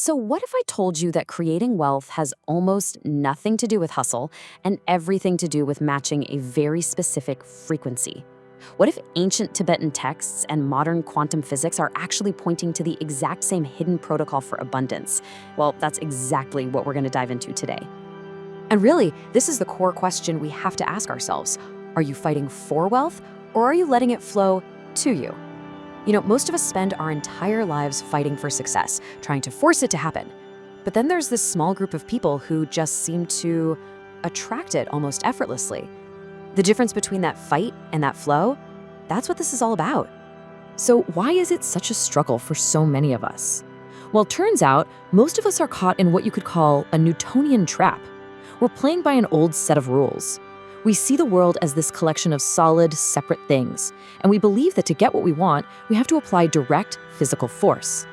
So, what if I told you that creating wealth has almost nothing to do with hustle and everything to do with matching a very specific frequency? What if ancient Tibetan texts and modern quantum physics are actually pointing to the exact same hidden protocol for abundance? Well, that's exactly what we're going to dive into today. And really, this is the core question we have to ask ourselves. Are you fighting for wealth, or are you letting it flow to you? Most of us spend our entire lives fighting for success, trying to force it to happen. But then there's this small group of people who just seem to attract it almost effortlessly. The difference between that fight and that flow, that's what this is all about. So why is it such a struggle for so many of us? Well, turns out most of us are caught in what you could call a Newtonian trap. We're playing by an old set of rules. We see the world as this collection of solid, separate things, and we believe that to get what we want, we have to apply direct physical force.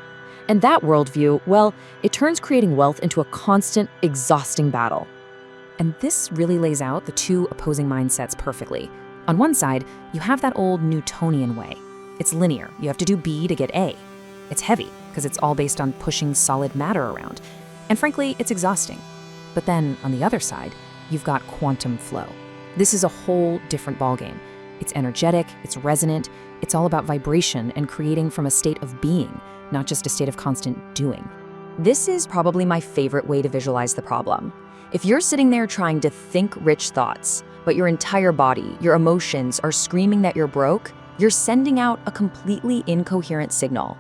And that worldview, well, it turns creating wealth into a constant, exhausting battle. And this really lays out the two opposing mindsets perfectly. On one side, you have that old Newtonian way. It's linear. You have to do B to get A. It's heavy, because it's all based on pushing solid matter around. And frankly, it's exhausting. But then, on the other side, you've got quantum flow. This is a whole different ballgame. It's energetic, it's resonant, it's all about vibration and creating from a state of being, not just a state of constant doing. This is probably my favorite way to visualize the problem. If you're sitting there trying to think rich thoughts, but your entire body, your emotions are screaming that you're broke, you're sending out a completely incoherent signal.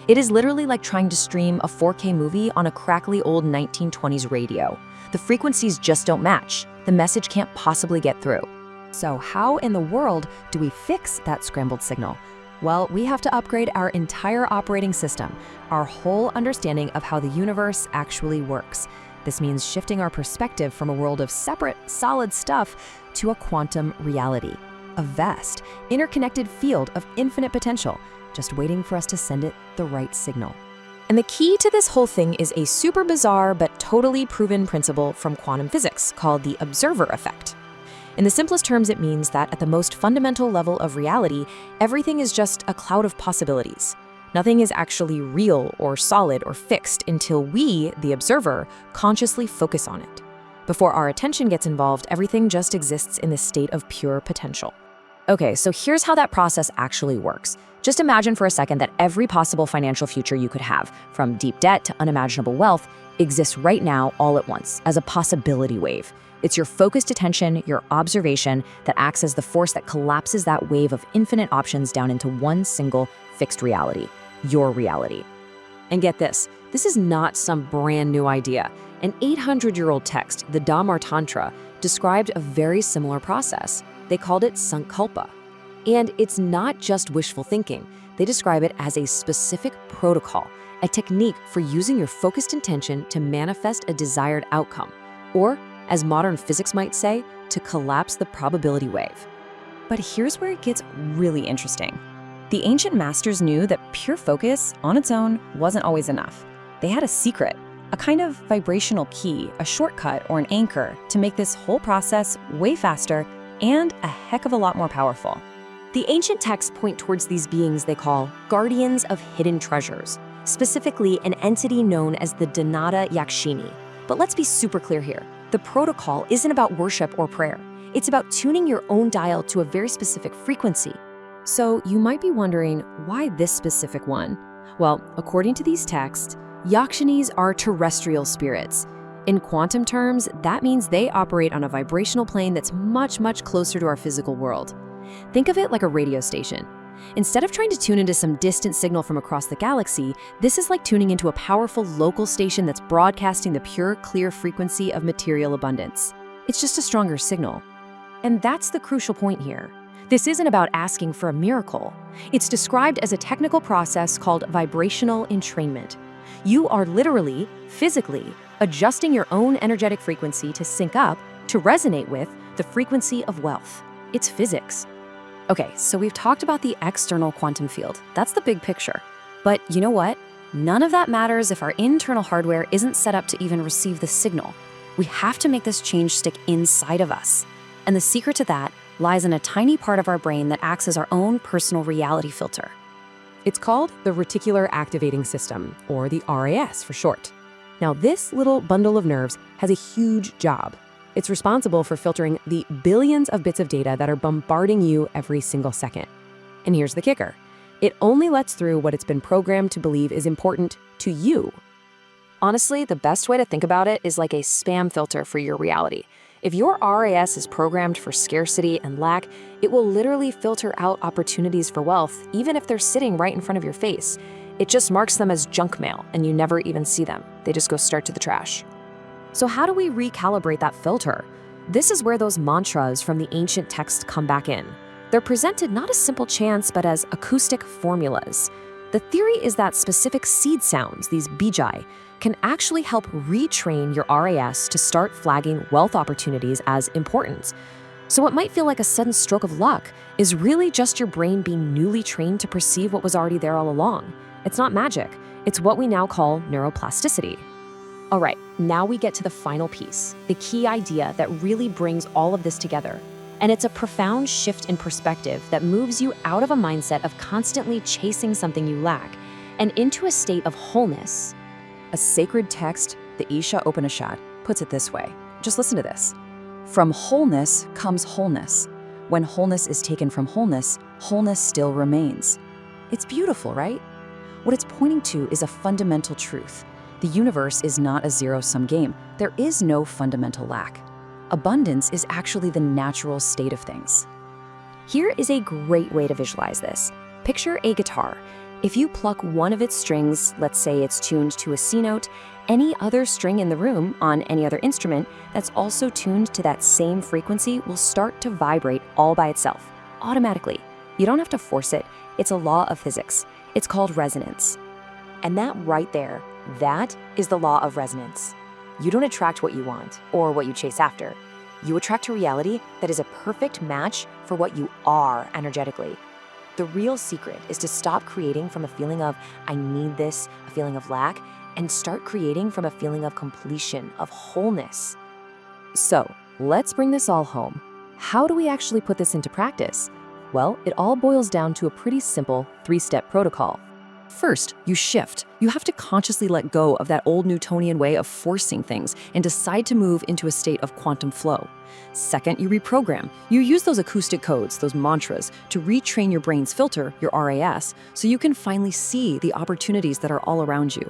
It is literally like trying to stream a 4K movie on a crackly old 1920s radio. The frequencies just don't match. The message can't possibly get through. So how in the world do we fix that scrambled signal? Well, we have to upgrade our entire operating system, our whole understanding of how the universe actually works. This means shifting our perspective from a world of separate, solid stuff to a quantum reality, a vast, interconnected field of infinite potential, just waiting for us to send it the right signal. And the key to this whole thing is a super bizarre but totally proven principle from quantum physics called the observer effect. In the simplest terms, it means that at the most fundamental level of reality, everything is just a cloud of possibilities. Nothing is actually real or solid or fixed until we, the observer, consciously focus on it. Before our attention gets involved, everything just exists in this state of pure potential. Okay, so here's how that process actually works. Just imagine for a second that every possible financial future you could have, from deep debt to unimaginable wealth, exists right now all at once as a possibility wave. It's your focused attention, your observation, that acts as the force that collapses that wave of infinite options down into one single fixed reality, your reality. And get this is not some brand new idea. An 800-year-old text, the Damar Tantra, described a very similar process. They called it sankalpa. And it's not just wishful thinking. They describe it as a specific protocol, a technique for using your focused intention to manifest a desired outcome, or, as modern physics might say, to collapse the probability wave. But here's where it gets really interesting. The ancient masters knew that pure focus on its own wasn't always enough. They had a secret, a kind of vibrational key, a shortcut or an anchor to make this whole process way faster and a heck of a lot more powerful. The ancient texts point towards these beings they call guardians of hidden treasures, specifically an entity known as the Dhanada Yakshini. But let's be super clear here. The protocol isn't about worship or prayer. It's about tuning your own dial to a very specific frequency. So you might be wondering, why this specific one? Well, according to these texts, Yakshinis are terrestrial spirits. In quantum terms, that means they operate on a vibrational plane that's much, much closer to our physical world. Think of it like a radio station. Instead of trying to tune into some distant signal from across the galaxy, this is like tuning into a powerful local station that's broadcasting the pure, clear frequency of material abundance. It's just a stronger signal. And that's the crucial point here. This isn't about asking for a miracle. It's described as a technical process called vibrational entrainment. You are literally, physically, adjusting your own energetic frequency to sync up, to resonate with, the frequency of wealth. It's physics. Okay, so we've talked about the external quantum field. That's the big picture. But you know what? None of that matters if our internal hardware isn't set up to even receive the signal. We have to make this change stick inside of us. And the secret to that lies in a tiny part of our brain that acts as our own personal reality filter. It's called the Reticular Activating System, or the RAS for short. Now, this little bundle of nerves has a huge job. It's responsible for filtering the billions of bits of data that are bombarding you every single second. And here's the kicker. It only lets through what it's been programmed to believe is important to you. Honestly, the best way to think about it is like a spam filter for your reality. If your RAS is programmed for scarcity and lack, it will literally filter out opportunities for wealth, even if they're sitting right in front of your face. It just marks them as junk mail, and you never even see them. They just go straight to the trash. So how do we recalibrate that filter? This is where those mantras from the ancient text come back in. They're presented not as simple chants, but as acoustic formulas. The theory is that specific seed sounds, these bijai, can actually help retrain your RAS to start flagging wealth opportunities as important. So what might feel like a sudden stroke of luck is really just your brain being newly trained to perceive what was already there all along. It's not magic. It's what we now call neuroplasticity. All right, now we get to the final piece, the key idea that really brings all of this together. And it's a profound shift in perspective that moves you out of a mindset of constantly chasing something you lack and into a state of wholeness. A sacred text, the Isha Upanishad, puts it this way. Just listen to this. From wholeness comes wholeness. When wholeness is taken from wholeness, wholeness still remains. It's beautiful, right? What it's pointing to is a fundamental truth. The universe is not a zero-sum game. There is no fundamental lack. Abundance is actually the natural state of things. Here is a great way to visualize this. Picture a guitar. If you pluck one of its strings, let's say it's tuned to a C note, any other string in the room on any other instrument that's also tuned to that same frequency will start to vibrate all by itself, automatically. You don't have to force it. It's a law of physics. It's called resonance. And that right there, that is the law of resonance. You don't attract what you want or what you chase after. You attract a reality that is a perfect match for what you are energetically. The real secret is to stop creating from a feeling of, I need this, a feeling of lack, and start creating from a feeling of completion, of wholeness. So let's bring this all home. How do we actually put this into practice? Well, it all boils down to a pretty simple 3-step protocol. First, you shift. You have to consciously let go of that old Newtonian way of forcing things and decide to move into a state of quantum flow. Second, you reprogram. You use those acoustic codes, those mantras, to retrain your brain's filter, your RAS, so you can finally see the opportunities that are all around you.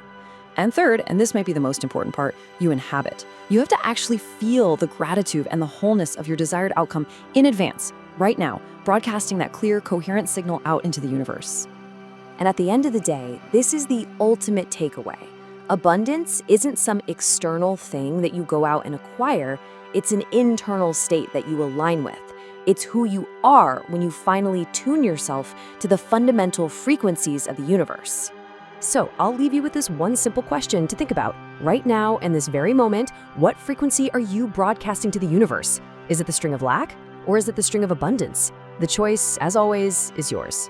And third, and this might be the most important part, you inhabit. You have to actually feel the gratitude and the wholeness of your desired outcome in advance, right now, broadcasting that clear, coherent signal out into the universe. And at the end of the day, this is the ultimate takeaway. Abundance isn't some external thing that you go out and acquire. It's an internal state that you align with. It's who you are when you finally tune yourself to the fundamental frequencies of the universe. So I'll leave you with this one simple question to think about. Right now, in this very moment, what frequency are you broadcasting to the universe? Is it the string of lack, or is it the string of abundance? The choice, as always, is yours.